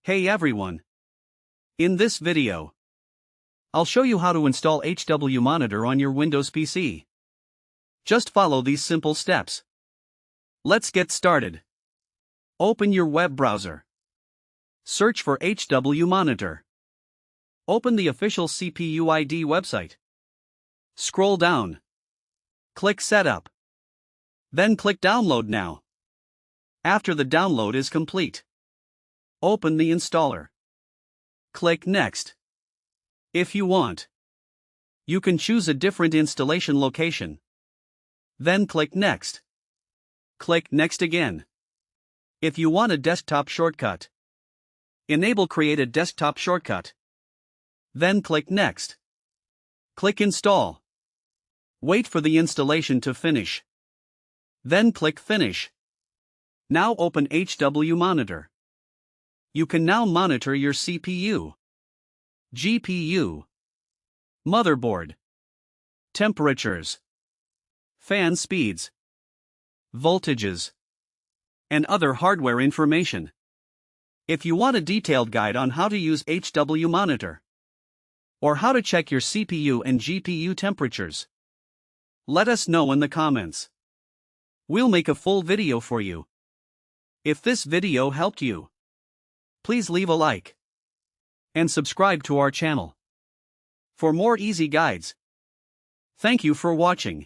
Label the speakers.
Speaker 1: Hey everyone! In this video, I'll show you how to install HWMonitor on your Windows PC. Just follow these simple steps. Let's get started. Open your web browser. Search for HWMonitor. Open the official CPU ID website. Scroll down. Click Setup. Then click Download Now. After the download is complete, open the installer. Click Next. If you want, you can choose a different installation location. Then click Next. Click Next again. If you want a desktop shortcut, enable Create a desktop shortcut. Then click Next. Click Install. Wait for the installation to finish. Then click Finish. Now open HWMonitor. You can now monitor your CPU, GPU, motherboard, temperatures, fan speeds, voltages, and other hardware information. If you want a detailed guide on how to use HWMonitor, or how to check your CPU and GPU temperatures, let us know in the comments. We'll make a full video for you. If this video helped you, please leave a like and subscribe to our channel for more easy guides. Thank you for watching.